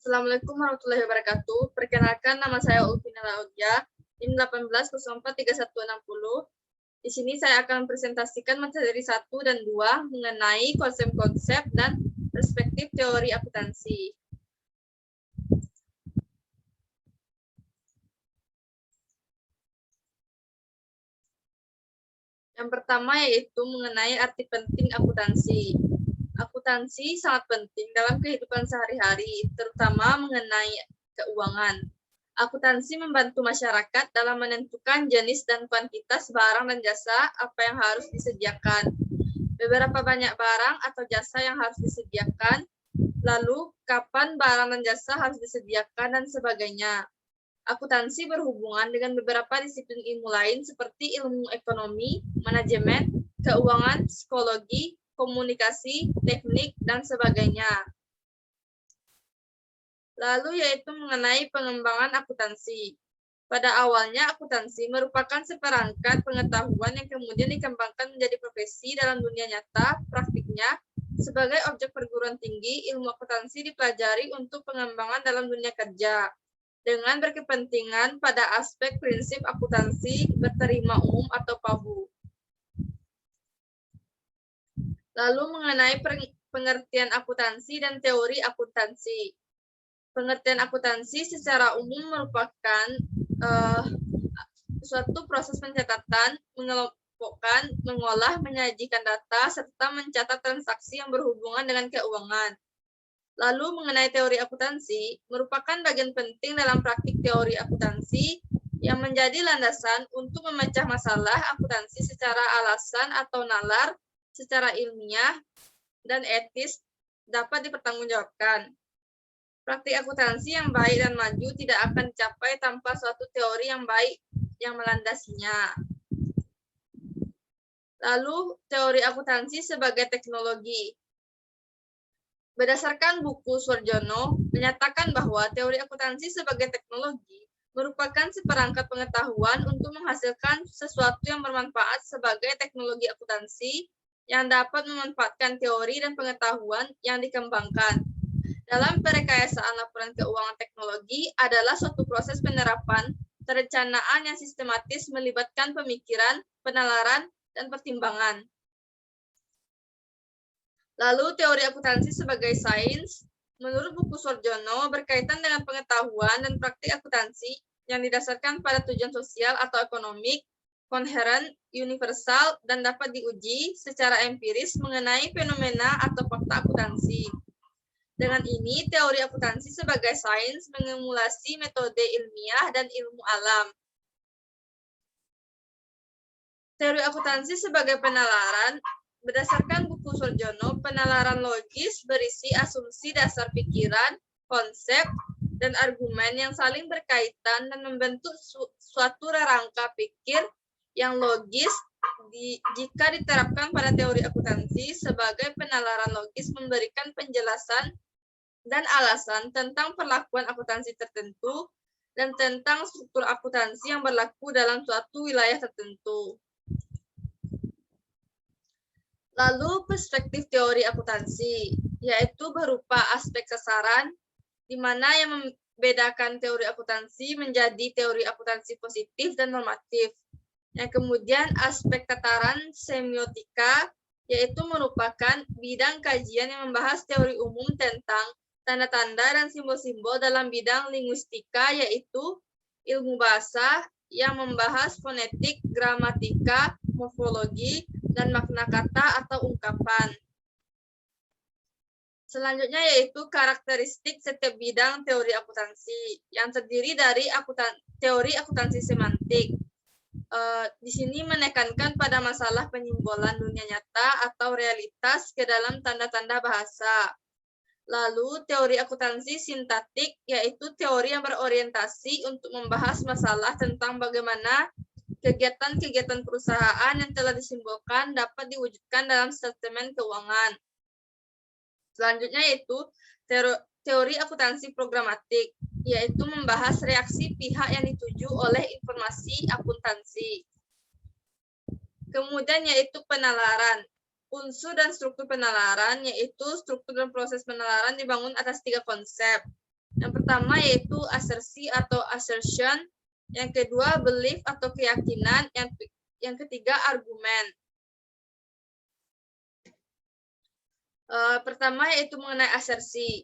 Assalamualaikum warahmatullahi wabarakatuh. Perkenalkan, nama saya Ulfina Laudia, NIM 18043160. Di sini saya akan presentasikan materi 1 dan 2 mengenai konsep-konsep dan perspektif teori akuntansi. Yang pertama yaitu mengenai arti penting akuntansi. Akuntansi sangat penting dalam kehidupan sehari-hari, terutama mengenai keuangan. Akuntansi membantu masyarakat dalam menentukan jenis dan kuantitas barang dan jasa apa yang harus disediakan. Beberapa banyak barang atau jasa yang harus disediakan, lalu kapan barang dan jasa harus disediakan, dan sebagainya. Akuntansi berhubungan dengan beberapa disiplin ilmu lain seperti ilmu ekonomi, manajemen, keuangan, psikologi, komunikasi, teknik, dan sebagainya. Lalu yaitu mengenai pengembangan akuntansi. Pada awalnya, akuntansi merupakan seperangkat pengetahuan yang kemudian dikembangkan menjadi profesi dalam dunia nyata. Praktiknya, sebagai objek perguruan tinggi, ilmu akuntansi dipelajari untuk pengembangan dalam dunia kerja, dengan berkepentingan pada aspek prinsip akuntansi berterima umum atau PABU. Lalu mengenai pengertian akuntansi dan teori akuntansi. Pengertian akuntansi secara umum merupakan suatu proses pencatatan, mengelompokkan, mengolah, menyajikan data, serta mencatat transaksi yang berhubungan dengan keuangan. Lalu mengenai teori akuntansi, merupakan bagian penting dalam praktik teori akuntansi yang menjadi landasan untuk memecah masalah akuntansi secara alasan atau nalar, secara ilmiah dan etis dapat dipertanggungjawabkan. Praktik akuntansi yang baik dan maju tidak akan dicapai tanpa suatu teori yang baik yang melandasinya. Lalu, teori akuntansi sebagai teknologi. Berdasarkan buku Suarjono, menyatakan bahwa teori akuntansi sebagai teknologi merupakan seperangkat pengetahuan untuk menghasilkan sesuatu yang bermanfaat sebagai teknologi akuntansi yang dapat memanfaatkan teori dan pengetahuan yang dikembangkan. Dalam perekayasaan laporan keuangan, teknologi adalah suatu proses penerapan perencanaan yang sistematis melibatkan pemikiran, penalaran, dan pertimbangan. Lalu teori akuntansi sebagai sains, menurut buku Suarjono, berkaitan dengan pengetahuan dan praktik akuntansi yang didasarkan pada tujuan sosial atau ekonomik, konheren, universal, dan dapat diuji secara empiris mengenai fenomena atau fakta akuntansi. Dengan ini, teori akuntansi sebagai sains mengemulasi metode ilmiah dan ilmu alam. Teori akuntansi sebagai penalaran, berdasarkan buku Suarjono, penalaran logis berisi asumsi dasar pikiran, konsep, dan argumen yang saling berkaitan dan membentuk suatu rangka pikir yang logis. Jika diterapkan pada teori akuntansi sebagai penalaran logis, memberikan penjelasan dan alasan tentang perlakuan akuntansi tertentu dan tentang struktur akuntansi yang berlaku dalam suatu wilayah tertentu. Lalu perspektif teori akuntansi, yaitu berupa aspek sasaran, di mana yang membedakan teori akuntansi menjadi teori akuntansi positif dan normatif. Yang kemudian aspek tataran semiotika, yaitu merupakan bidang kajian yang membahas teori umum tentang tanda-tanda dan simbol-simbol dalam bidang linguistika, yaitu ilmu bahasa yang membahas fonetik, gramatika, morfologi, dan makna kata atau ungkapan. Selanjutnya yaitu karakteristik setiap bidang teori akuntansi yang terdiri dari teori akuntansi semantik. Di sini menekankan pada masalah penyimbolan dunia nyata atau realitas ke dalam tanda-tanda bahasa. Lalu teori akuntansi sintaktik yaitu teori yang berorientasi untuk membahas masalah tentang bagaimana kegiatan-kegiatan perusahaan yang telah disimbolkan dapat diwujudkan dalam statement keuangan. Selanjutnya yaitu teori akuntansi programatik, yaitu membahas reaksi pihak yang dituju oleh informasi akuntansi. Kemudian yaitu penalaran. Unsur dan struktur penalaran, yaitu struktur dan proses penalaran dibangun atas 3 konsep. Yang pertama yaitu asersi atau assertion, yang kedua belief atau keyakinan, yang ketiga argumen. Pertama yaitu mengenai asersi.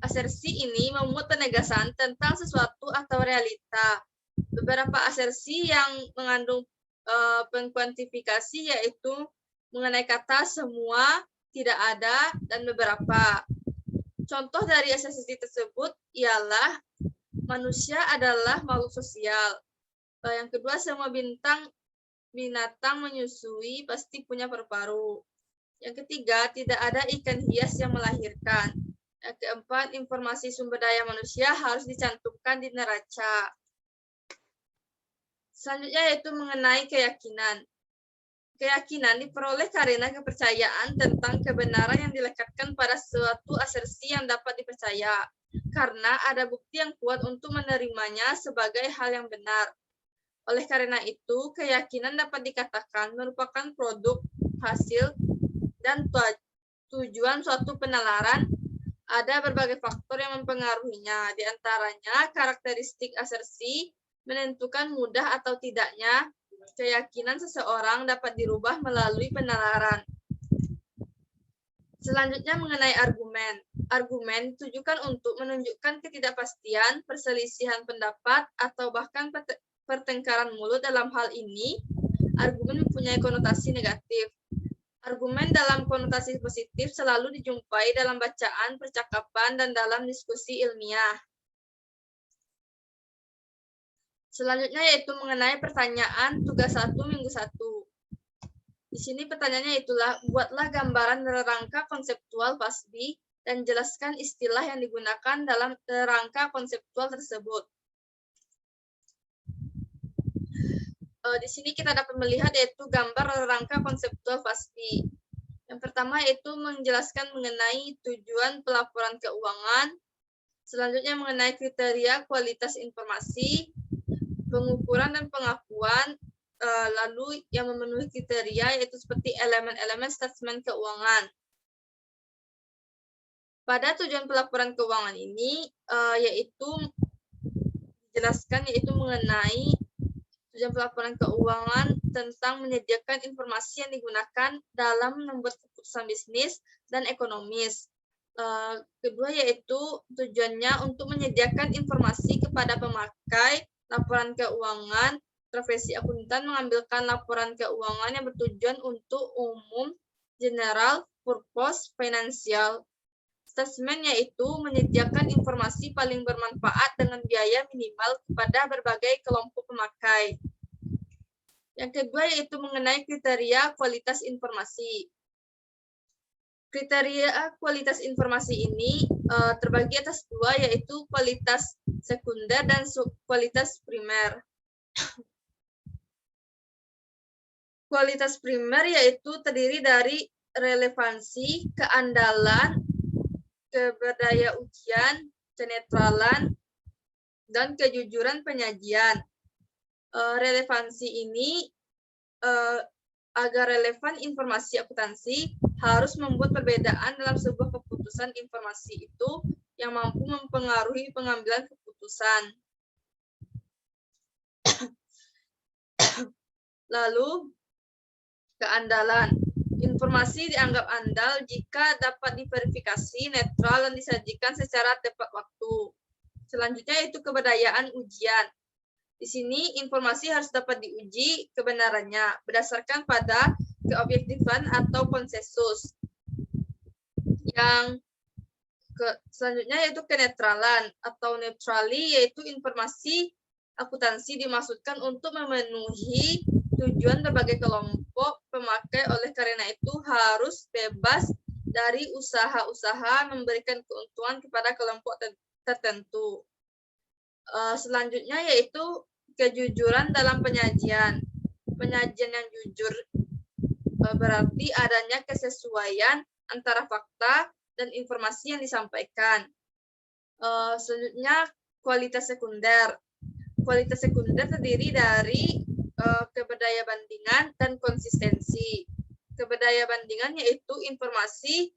Asersi ini memuat penegasan tentang sesuatu atau realita. Beberapa asersi yang mengandung pengkuantifikasi yaitu mengenai kata semua, tidak ada, dan beberapa. Contoh dari asersi tersebut ialah manusia adalah makhluk sosial. Yang kedua, semua binatang menyusui pasti punya paru-paru. Yang ketiga, tidak ada ikan hias yang melahirkan. Yang keempat, informasi sumber daya manusia harus dicantumkan di neraca. Selanjutnya yaitu mengenai keyakinan. Keyakinan diperoleh karena kepercayaan tentang kebenaran yang dilekatkan pada suatu asersi yang dapat dipercaya, karena ada bukti yang kuat untuk menerimanya sebagai hal yang benar. Oleh karena itu, keyakinan dapat dikatakan merupakan produk, hasil, dan tujuan suatu penalaran. Ada berbagai faktor yang mempengaruhinya, di antaranya karakteristik asersi menentukan mudah atau tidaknya keyakinan seseorang dapat dirubah melalui penalaran. Selanjutnya mengenai argumen. Argumen ditujukan untuk menunjukkan ketidakpastian, perselisihan pendapat, atau bahkan pertengkaran mulut. Dalam hal ini, argumen mempunyai konotasi negatif. Argumen dalam konotasi positif selalu dijumpai dalam bacaan, percakapan, dan dalam diskusi ilmiah. Selanjutnya yaitu mengenai pertanyaan tugas 1 minggu 1. Di sini pertanyaannya itulah, buatlah gambaran rangka konseptual FASBI dan jelaskan istilah yang digunakan dalam rangka konseptual tersebut. Di sini kita dapat melihat yaitu gambar rangka konseptual FASBI. Yang pertama yaitu menjelaskan mengenai tujuan pelaporan keuangan, selanjutnya mengenai kriteria kualitas informasi, pengukuran dan pengakuan, lalu yang memenuhi kriteria yaitu seperti elemen-elemen statement keuangan. Pada tujuan pelaporan keuangan ini yaitu dijelaskan yaitu mengenai tujuan pelaporan keuangan tentang menyediakan informasi yang digunakan dalam membuat keputusan bisnis dan ekonomis. Kedua yaitu tujuannya untuk menyediakan informasi kepada pemakai laporan keuangan. Profesi akuntan mengambilkan laporan keuangan yang bertujuan untuk umum, general purpose, financial. Statement yaitu menyediakan informasi paling bermanfaat dengan biaya minimal kepada berbagai kelompok pemakai. Yang kedua yaitu mengenai kriteria kualitas informasi. Kriteria kualitas informasi ini terbagi atas dua, yaitu kualitas sekunder dan kualitas primer. Kualitas primer yaitu terdiri dari relevansi, keandalan, keberdaya ujian, kenetralan, dan kejujuran penyajian. Relevansi ini agar relevan informasi akuntansi harus membuat perbedaan dalam sebuah keputusan informasi itu yang mampu mempengaruhi pengambilan keputusan. Lalu, keandalan. Informasi dianggap andal jika dapat diverifikasi, netral, dan disajikan secara tepat waktu. Selanjutnya yaitu keberdayaan ujian. Di sini informasi harus dapat diuji kebenarannya berdasarkan pada keobjektifan atau konsensus. Yang selanjutnya yaitu kenetralan atau neutrali, yaitu informasi akuntansi dimaksudkan untuk memenuhi tujuan berbagai kelompok pemakai, oleh karena itu harus bebas dari usaha-usaha memberikan keuntungan kepada kelompok tertentu. Selanjutnya yaitu kejujuran dalam penyajian. Penyajian yang jujur berarti adanya kesesuaian antara fakta dan informasi yang disampaikan. Selanjutnya kualitas sekunder. Kualitas sekunder terdiri dari keberdaya bandingan dan konsistensi. Keberdaya bandingan yaitu informasi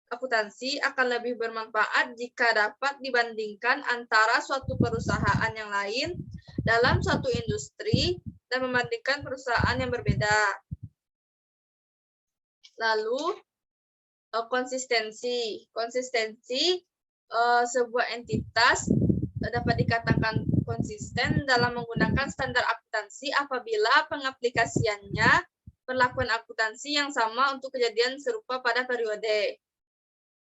akuntansi akan lebih bermanfaat jika dapat dibandingkan antara suatu perusahaan yang lain dalam suatu industri dan membandingkan perusahaan yang berbeda. Lalu, konsistensi. Konsistensi sebuah entitas dapat dikatakan konsisten dalam menggunakan standar akuntansi apabila pengaplikasiannya perlakuan akuntansi yang sama untuk kejadian serupa pada periode.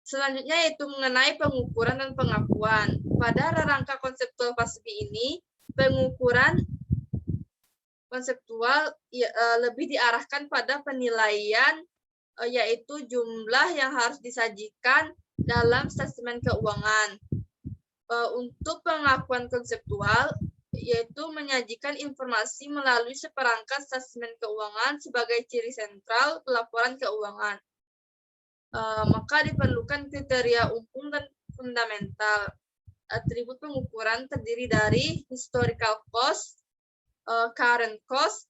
Selanjutnya yaitu mengenai pengukuran dan pengakuan. Pada rangka konseptual FASBI ini, pengukuran konseptual lebih diarahkan pada penilaian yaitu jumlah yang harus disajikan dalam statement keuangan. Untuk pengakuan konseptual yaitu menyajikan informasi melalui seperangkat statement keuangan sebagai ciri sentral pelaporan keuangan. Maka diperlukan kriteria umum dan fundamental. Atribut pengukuran terdiri dari historical cost, current cost,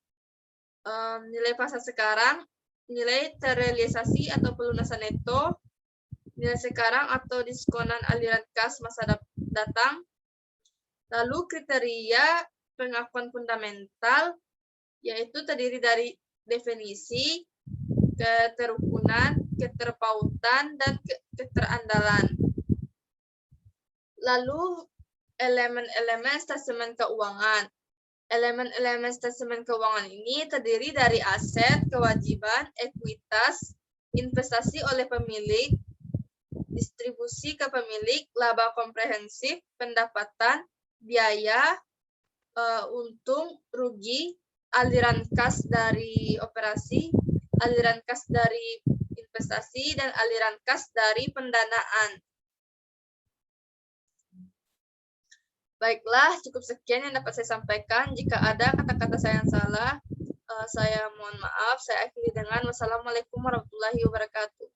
nilai pasar sekarang, nilai terrealisasi atau pelunasan neto, nilai sekarang atau diskonan aliran kas masa datang. Lalu kriteria pengakuan fundamental yaitu terdiri dari definisi, keterukunan, keterpautan, dan keterandalan. Lalu elemen-elemen statement keuangan. Elemen-elemen statement keuangan ini terdiri dari aset, kewajiban, ekuitas, investasi oleh pemilik, distribusi ke pemilik, laba komprehensif, pendapatan, biaya, untung, rugi, aliran kas dari operasi, aliran kas dari investasi, dan aliran kas dari pendanaan. Baiklah, cukup sekian yang dapat saya sampaikan. Jika ada kata-kata saya yang salah, saya mohon maaf. Saya akhiri dengan wassalamualaikum warahmatullahi wabarakatuh.